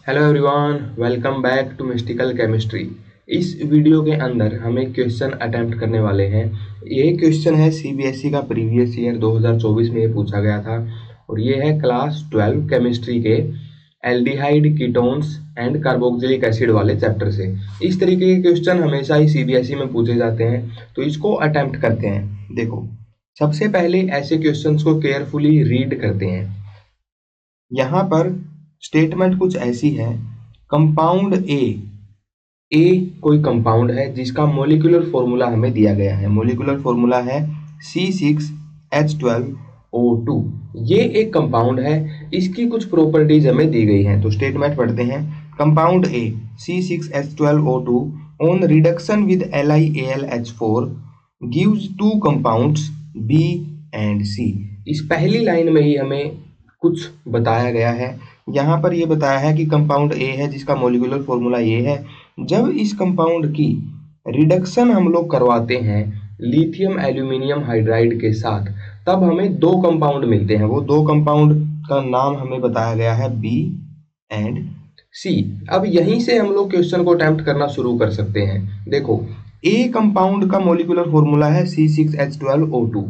Hello everyone, welcome back to mystical chemistry. इस video के अंदर हम एक क्वेश्चन अटेम्प्ट करने वाले हैं। ये क्वेश्चन है सीबीएसई का प्रीवियस ईयर 2024 में ये पूछा गया था और ये है क्लास 12 केमिस्ट्री के aldehyde ketones and carboxylic acid वाले चैप्टर से। इस तरीके के क्वेश्चन हमेशा ही सीबीएसई में पूछे जाते हैं, तो इसको अटेम्प्ट करते हैं। देखो, सबसे पहले ऐसे क्वेश्चंस को केयरफुली रीड करते हैं। यहाँ पर स्टेटमेंट कुछ ऐसी है, कंपाउंड ए कोई कंपाउंड है जिसका मोलिकुलर फॉर्मूला हमें दिया गया है। मोलिकुलर फॉर्मूला है C6H12O2। ये एक कंपाउंड है, इसकी कुछ प्रॉपर्टीज हमें दी गई हैं। तो स्टेटमेंट पढ़ते हैं। Compound A C6H12O2 on reduction with LiAlH4 gives two compounds B and C। इस पहली लाइन में ही हमें कुछ बताया गया है। यहाँ पर ये बताया है कि कंपाउंड ए है जिसका मोलिकुलर फॉर्मूला ये है। जब इस कंपाउंड की रिडक्शन हम लोग करवाते हैं लिथियम एल्यूमिनियम हाइड्राइड के साथ, तब हमें दो कंपाउंड मिलते हैं। वो दो कंपाउंड का नाम हमें बताया गया है बी एंड सी। अब यहीं से हम लोग क्वेश्चन को अटेम्प्ट करना शुरू कर सकते हैं। देखो, ए कंपाउंड का मोलिकुलर फॉर्मूला है C6H12O2।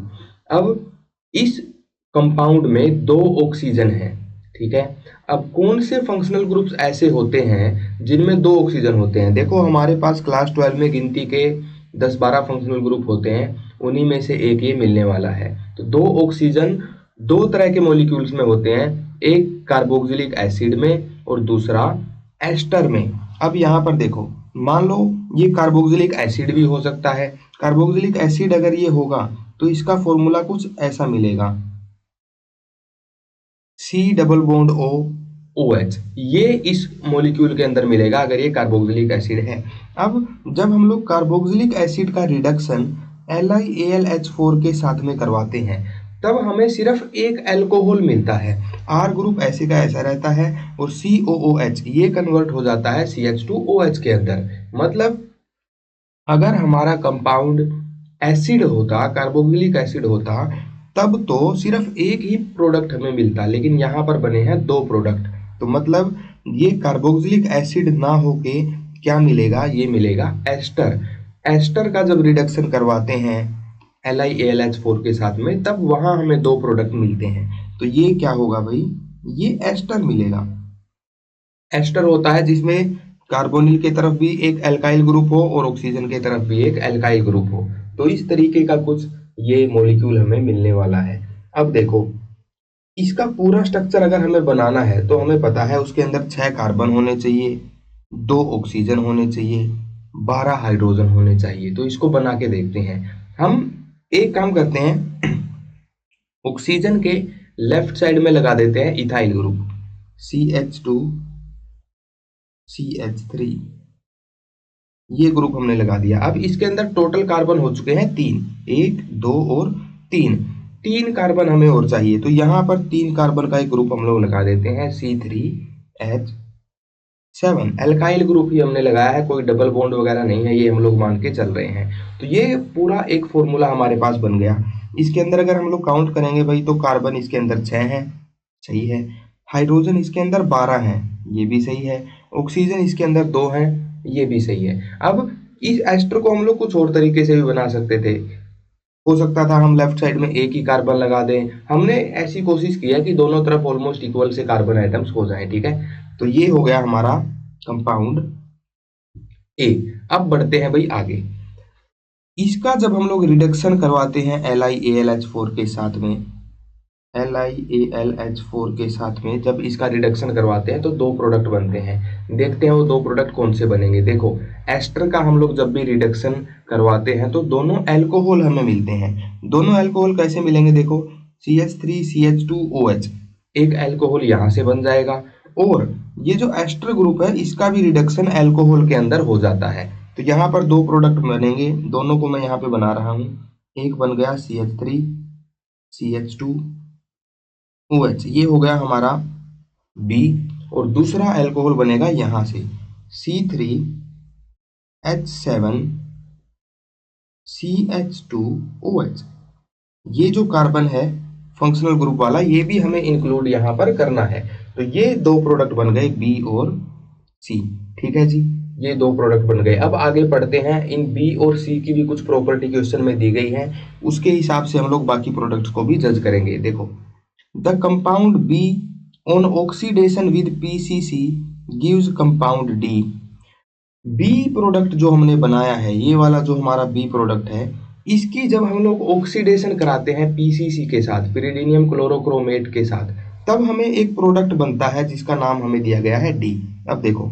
अब इस कंपाउंड में दो ऑक्सीजन है, ठीक है। अब कौन से फंक्शनल ग्रुप्स ऐसे होते हैं जिनमें दो ऑक्सीजन होते हैं? देखो, हमारे पास क्लास 12 में गिनती के 10-12 फंक्शनल ग्रुप होते हैं, उन्हीं में से एक ये मिलने वाला है। तो दो ऑक्सीजन दो तरह के मॉलिक्यूल्स में होते हैं, एक कार्बोक्सिलिक एसिड में और दूसरा एस्टर में। अब यहाँ पर देखो, मान लो ये कार्बोक्सिलिक एसिड भी हो सकता है। कार्बोक्सिलिक एसिड अगर ये होगा तो इसका फॉर्मूला कुछ ऐसा मिलेगा, C double bond O OH। ये इस मॉलिक्यूल के अंदर मिलेगा अगर ये कार्बोक्सिलिक एसिड है। अब जब हम लोग कार्बोक्सिलिक एसिड का रिडक्शन LiAlH4 के साथ में करवाते हैं, तब हमें सिर्फ एक अल्कोहल मिलता है। R ग्रुप ऐसे का ऐसा रहता है और COOH ये कन्वर्ट हो जाता है CH2OH के अंदर। मतलब अगर हमारा कंपाउंड एसिड होता, कार्बोक्सिलिक एसिड होता, तब तो सिर्फ एक ही प्रोडक्ट हमें मिलता, लेकिन यहाँ पर बने हैं दो प्रोडक्ट। तो मतलब ये कार्बोक्सिलिक एसिड ना होके क्या मिलेगा? ये मिलेगा एस्टर। एस्टर का जब रिडक्शन करवाते हैं LiAlH4 के साथ में, तब वहां हमें दो प्रोडक्ट मिलते हैं। तो ये क्या होगा भाई? ये एस्टर मिलेगा। एस्टर होता है जिसमें कार्बोनिल की तरफ भी एक एल्काइल ग्रुप हो और ऑक्सीजन की तरफ भी एक एल्काइल ग्रुप हो। तो इस तरीके का कुछ ये मॉलिक्यूल हमें मिलने वाला है। अब देखो, इसका पूरा स्ट्रक्चर अगर हमें बनाना है तो हमें पता है उसके अंदर 6 कार्बन होने चाहिए, 2 ऑक्सीजन होने चाहिए, 12 हाइड्रोजन होने चाहिए। तो इसको बना के देखते हैं। हम एक काम करते हैं, ऑक्सीजन के लेफ्ट साइड में लगा देते हैं इथाइल ग्रुप CH2 CH3, ये ग्रुप हमने लगा दिया। अब इसके अंदर टोटल कार्बन हो चुके हैं 3, 1 2 और 3 कार्बन हमें और चाहिए। तो यहाँ पर 3 कार्बन का एक ग्रुप हम लोग लगा देते हैं C3H7। एल्काइल ग्रुप ही हमने लगाया है, कोई डबल बॉन्ड वगैरह नहीं है, ये हम लोग मान के चल रहे हैं। तो ये पूरा एक फॉर्मूला हमारे पास बन गया। इसके अंदर अगर हम लोग काउंट करेंगे भाई, तो कार्बन इसके अंदर 6 है, सही है। हाइड्रोजन इसके अंदर 12 है, ये भी सही है। ऑक्सीजन इसके अंदर 2 है, ये भी सही है। अब इस एस्टर को हम लोग कुछ और तरीके से भी बना सकते थे। हो सकता था हम लेफ्ट साइड में एक ही कार्बन लगा दें। हमने ऐसी कोशिश किया कि दोनों तरफ ऑलमोस्ट इक्वल से कार्बन आइटम्स हो जाएं, ठीक है। तो ये हो गया हमारा कंपाउंड ए। अब बढ़ते हैं भाई आगे। इसका जब हम लोग रिडक्शन करवाते हैं LiAlH4 के साथ में, LiAlH4 के साथ में जब इसका रिडक्शन करवाते हैं तो दो प्रोडक्ट बनते हैं। देखते हैं वो दो प्रोडक्ट कौन से बनेंगे। देखो, एस्टर का हम लोग जब भी रिडक्शन करवाते हैं तो दोनों अल्कोहल हमें मिलते हैं। दोनों अल्कोहल कैसे मिलेंगे? देखो, CH3CH2OH, एक अल्कोहल यहाँ से बन जाएगा और ये जो एस्टर ग्रुप है इसका भी रिडक्शन अल्कोहल के अंदर हो जाता है। तो यहाँ पर दो प्रोडक्ट बनेंगे, दोनों को मैं यहाँ पे बना रहा हूँ। एक बन गया CH3CH2OH, ये हो गया हमारा B, और दूसरा अल्कोहल बनेगा यहाँ से C3H7CH2OH। ये जो कार्बन है फंक्शनल ग्रुप वाला, ये भी हमें इंक्लूड यहाँ पर करना है। तो ये दो प्रोडक्ट बन गए बी और सी। ठीक है जी, ये दो प्रोडक्ट बन गए। अब आगे पढ़ते हैं, इन बी और सी की भी कुछ प्रॉपर्टी क्वेश्चन में दी गई है, उसके हिसाब से हम लोग बाकी प्रोडक्ट्स को भी जज करेंगे। देखो, the compound B on oxidation with PCC gives compound D. B product जो हमने बनाया है, ये वाला जो हमारा बी प्रोडक्ट है, इसकी जब हम लोग ऑक्सीडेशन कराते हैं पीसीसी के साथ, पिरिडीनियम क्लोरोक्रोमेट के साथ, तब हमें एक प्रोडक्ट बनता है जिसका नाम हमें दिया गया है डी। अब देखो,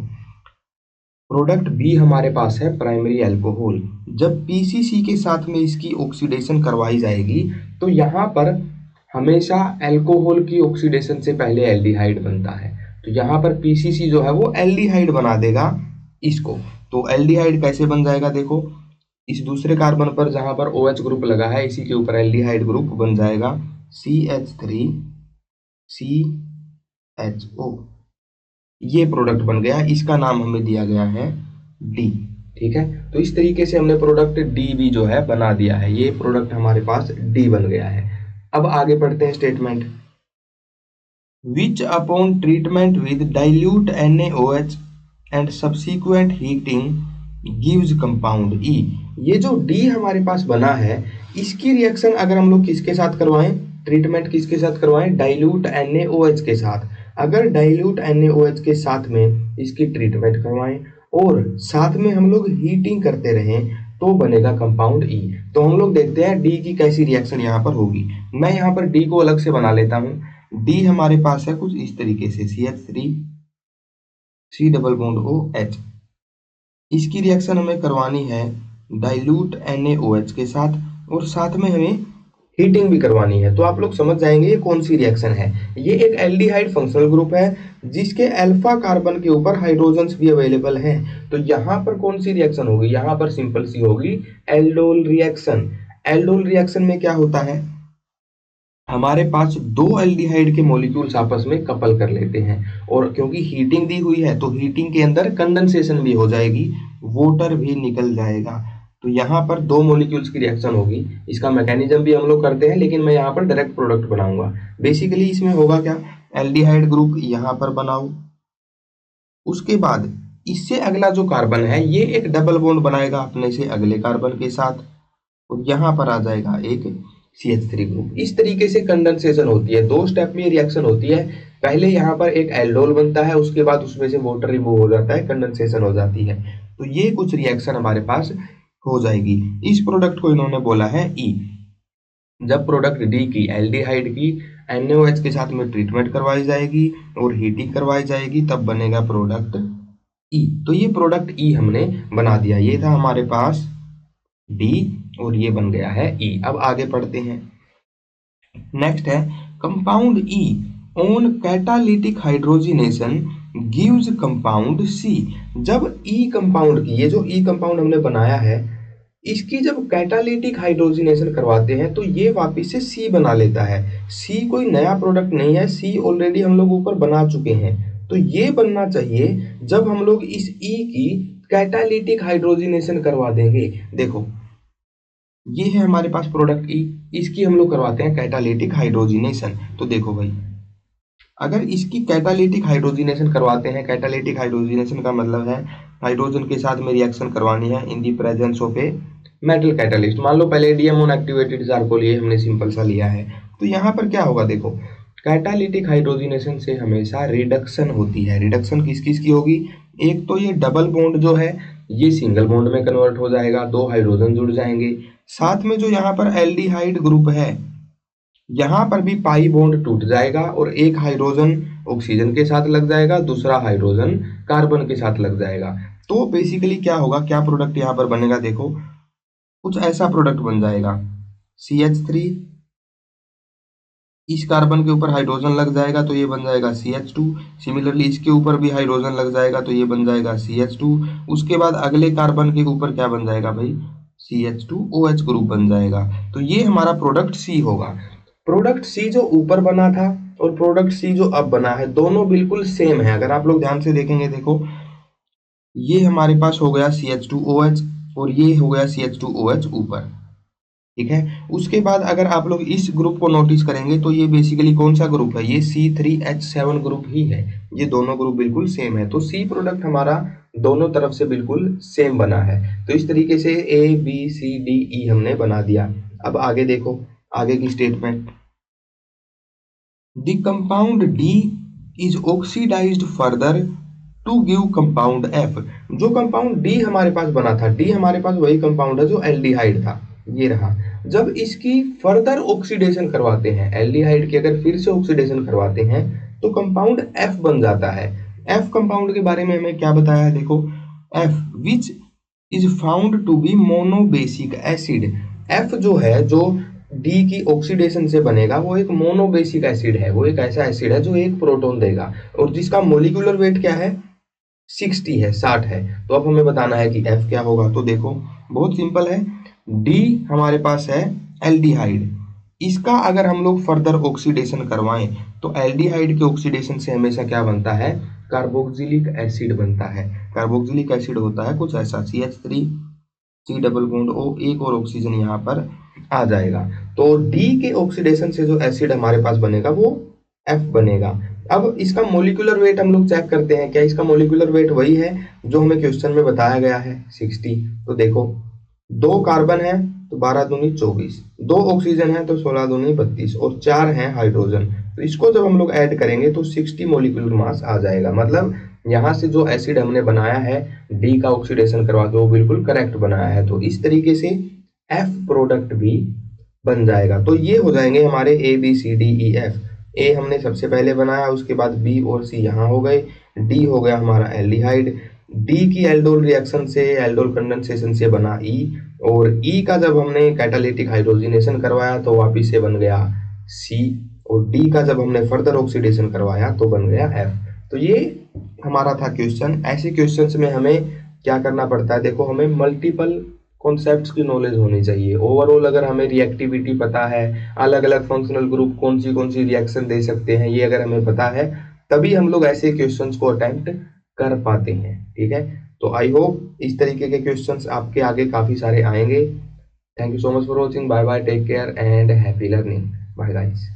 प्रोडक्ट बी हमारे पास है प्राइमरी अल्कोहल। जब पीसीसी के साथ में इसकी ऑक्सीडेशन करवाई जाएगी तो यहाँ पर हमेशा अल्कोहल की ऑक्सीडेशन से पहले एल्डिहाइड बनता है। तो यहाँ पर पीसीसी जो है वो एल्डिहाइड बना देगा इसको। तो एल्डिहाइड कैसे बन जाएगा, देखो, इस दूसरे कार्बन पर जहां पर OH ग्रुप लगा है, इसी के ऊपर एल्डिहाइड ग्रुप बन जाएगा CH3CHO। ये प्रोडक्ट बन गया, इसका नाम हमें दिया गया है डी। ठीक है, तो इस तरीके से हमने प्रोडक्ट डी भी जो है बना दिया है। ये प्रोडक्ट हमारे पास डी बन गया है। अब आगे पढ़ते हैं statement. Which upon treatment with dilute NaOH and subsequent heating gives compound E. ये जो डी हमारे पास बना है, इसकी रिएक्शन अगर हम लोग किसके साथ करवाएं, ट्रीटमेंट किसके साथ करवाएं, डाइल्यूट NaOH के साथ। अगर डाइल्यूट NaOH के साथ में इसकी ट्रीटमेंट करवाएं और साथ में हम लोग हीटिंग करते रहें तो बनेगा कंपाउंड ई। तो हम लोग देखते हैं डी की कैसी रिएक्शन यहाँ पर होगी। मैं यहाँ पर डी को अलग से बना लेता हूँ। डी हमारे पास है कुछ इस तरीके से, CH3 C double bond OH। इसकी रिएक्शन हमें करवानी है डाइल्यूट NaOH के साथ और साथ में हमें हीटिंग भी करवानी है। तो आप लोग समझ जाएंगे ये कौन सी रिएक्शन है। ये एक एल्डिहाइड फंक्शनल ग्रुप है जिसके अल्फा कार्बन के ऊपर हाइड्रोजन्स भी अवेलेबल हैं। तो यहाँ पर कौन सी रिएक्शन होगी, यहाँ पर सिंपल सी होगी एल्डोल रिएक्शन। एल्डोल रिएक्शन में क्या होता है, हमारे पास दो एल्डिहाइड के मॉलिक्यूल्स आपस में कपल कर लेते हैं और क्योंकि हीटिंग दी हुई है तो हीटिंग के अंदर कंडेंसेशन भी हो जाएगी, वाटर भी निकल जाएगा। तो यहाँ पर दो मॉलिक्यूल्स की रिएक्शन होगी। इसका मैकेनिज्म भी हम लोग करते हैं, लेकिन मैं यहाँ पर डायरेक्ट प्रोडक्ट बनाऊंगा। बेसिकली इसमें होगा क्या, एल्डिहाइड ग्रुप यहाँ पर बनाओ, उसके बाद इससे अगला जो कार्बन है ये एक डबल बॉन्ड बनाएगा अपने से अगले कार्बन के साथ और यहाँ पर आ जाएगा एक CH3 ग्रुप। इस तरीके से कंडेंसेशन होती है। दो स्टेप में रिएक्शन होती है। पहले यहाँ पर एक एल्डोल बनता है, उसके बाद उसमें से वाटर रिमूव हो जाता है, कंडेंसेशन हो जाती है। तो ये कुछ रिएक्शन हमारे पास हो जाएगी। इस प्रोडक्ट को इन्होंने बोला है ई। जब प्रोडक्ट डी की, एल्डिहाइड की, NaOH के साथ में ट्रीटमेंट करवाई जाएगी और हीटिंग करवाई जाएगी तब बनेगा प्रोडक्ट ई। तो ये प्रोडक्ट ई हमने बना दिया। ये था हमारे पास डी और ये बन गया है ई। अब आगे पढ़ते हैं। नेक्स्ट है compound E on catalytic hydrogenation gives compound C. जब ई कंपाउंड की, ये जो ई कंपाउंड हमने बनाया है, इसकी जब कैटालिटिक हाइड्रोजिनेशन करवाते हैं तो ये वापस से सी बना लेता है। सी कोई नया प्रोडक्ट नहीं है, सी ऑलरेडी हम लोग ऊपर बना चुके हैं। तो ये बनना चाहिए जब हम लोग इस ई की कैटालिटिक हाइड्रोजिनेशन करवा देंगे। देखो, ये है हमारे पास प्रोडक्ट ई, इसकी हम लोग करवाते हैं कैटालिटिक हाइड्रोजिनेशन। तो देखो भाई, अगर इसकी कैटालिटिक हाइड्रोजिनेशन करवाते हैं, कैटालिटिक हाइड्रोजिनेशन का मतलब है हाइड्रोजन के साथ में रिएक्शन करवानी है in the presence of a metal catalyst. मान लो पैलेडियम ऑन एक्टिवेटेड चारकोल, ये हमने सिंपल सा लिया है। तो यहाँ पर क्या होगा, देखो, कैटालिटिक हाइड्रोजिनेशन से हमेशा रिडक्शन होती है। रिडक्शन किस किस की होगी, एक तो ये डबल बॉन्ड जो है ये सिंगल बॉन्ड में कन्वर्ट हो जाएगा, दो हाइड्रोजन जुड़ जाएंगे। साथ में जो यहाँ पर एल्डिहाइड ग्रुप है, यहाँ पर भी पाई बॉन्ड टूट जाएगा और एक हाइड्रोजन ऑक्सीजन के साथ लग जाएगा, दूसरा हाइड्रोजन कार्बन के साथ लग जाएगा। तो बेसिकली क्या होगा, क्या प्रोडक्ट यहाँ पर बनेगा, देखो कुछ ऐसा प्रोडक्ट बन जाएगा। CH3, इस कार्बन के ऊपर हाइड्रोजन लग जाएगा तो ये बन जाएगा CH2। सिमिलरली इसके ऊपर भी हाइड्रोजन लग जाएगा तो ये बन जाएगा CH2। उसके बाद अगले कार्बन के ऊपर क्या बन जाएगा भाई, CH2OH ग्रुप बन जाएगा। तो ये हमारा प्रोडक्ट सी होगा। प्रोडक्ट सी जो ऊपर बना था और प्रोडक्ट सी जो अब बना है, दोनों बिल्कुल सेम है। अगर आप लोग ध्यान से देखेंगे, देखो ये हमारे पास हो गया CH2OH और ये हो गया CH2OH ऊपर। ठीक है। उसके बाद अगर आप लोग इस ग्रुप को नोटिस करेंगे तो ये बेसिकली कौन सा ग्रुप है, ये C3H7 ग्रुप ही है। ये दोनों ग्रुप बिल्कुल सेम है, तो सी प्रोडक्ट हमारा दोनों तरफ से बिल्कुल सेम बना है। तो इस तरीके से ABCDE हमने बना दिया। अब आगे देखो, आगे की statement, the compound D is oxidised further to give compound F। जो कंपाउंड D हमारे पास बना था, D हमारे पास वही कंपाउंड है जो एल्डिहाइड था, ये रहा। जब इसकी फर्दर ऑक्सीडेशन करवाते हैं, एल्डिहाइड की अगर फिर से ऑक्सीडेशन करवाते हैं तो कंपाउंड F बन जाता है। F कंपाउंड के बारे में हमें क्या बताया है, देखो, F which is found to be monobasic acid. F जो है, जो डी की ऑक्सीडेशन से बनेगा, वो एक मोनोबेसिक एसिड है। वो एक ऐसा एसिड है जो एक प्रोटॉन देगा और जिसका मोलिकुलर वेट क्या है, 60 है, 60 है। तो अब हमें बताना है कि F क्या होगा। तो देखो बहुत सिंपल है, D हमारे पास है एल्डिहाइड, इसका अगर हम लोग फर्दर ऑक्सीडेशन करवाएं तो एल्डिहाइड के ऑक्सीडेशन से हमेशा क्या बनता है, कार्बोक्सिलिक एसिड बनता है। कार्बोक्सिलिक एसिड होता है कुछ ऐसा, CH3 C double bond O, एक और ऑक्सीजन यहाँ पर आ जाएगा। तो D के ऑक्सीडेशन से जो एसिड हमारे पास बनेगा वो F बनेगा। अब इसका मोलिकुलर वेट हम लोग चेक करते हैं, क्या इसका मोलिकुलर वेट वही है जो हमें क्वेश्चन में बताया गया है, 60। तो देखो, 2 कार्बन है तो 12 दूनी 24, 2 ऑक्सीजन है तो 16 दूनी 32 और 4 है हाइड्रोजन। तो इसको जब हम लोग ऐड करेंगे तो 60 मोलिकुलर मास आ जाएगा। मतलब यहाँ से जो एसिड हमने बनाया है डी का ऑक्सीडेशन करवा के, वो बिल्कुल करेक्ट बनाया है। तो इस तरीके से एफ प्रोडक्ट भी बन जाएगा। तो ये हो जाएंगे हमारे ABCDEF। ए हमने सबसे पहले बनाया, उसके बाद बी और सी यहाँ हो गए, डी हो गया हमारा एल्डिहाइड, डी की एल्डोल रिएक्शन से, एल्डोल कंडेंसेशन से बना ई, और ई का जब हमने कैटालिटिक हाइड्रोजिनेशन करवाया तो वापिस से बन गया सी, और डी का जब हमने फर्दर ऑक्सीडेशन करवाया तो बन गया एफ। तो ये हमारा था क्वेश्चन। ऐसे क्वेश्चंस में हमें क्या करना पड़ता है, देखो, हमें मल्टीपल कॉन्सेप्ट्स की नॉलेज होनी चाहिए। ओवरऑल अगर हमें रिएक्टिविटी पता है, अलग अलग फंक्शनल ग्रुप कौन सी रिएक्शन दे सकते हैं, ये अगर हमें पता है, तभी हम लोग ऐसे क्वेश्चंस को अटेम्प्ट कर पाते हैं। ठीक है, तो आई होप इस तरीके के क्वेश्चंस आपके आगे काफी सारे आएंगे। Thank you so much for watching, bye bye, take care and happy learning, bye guys.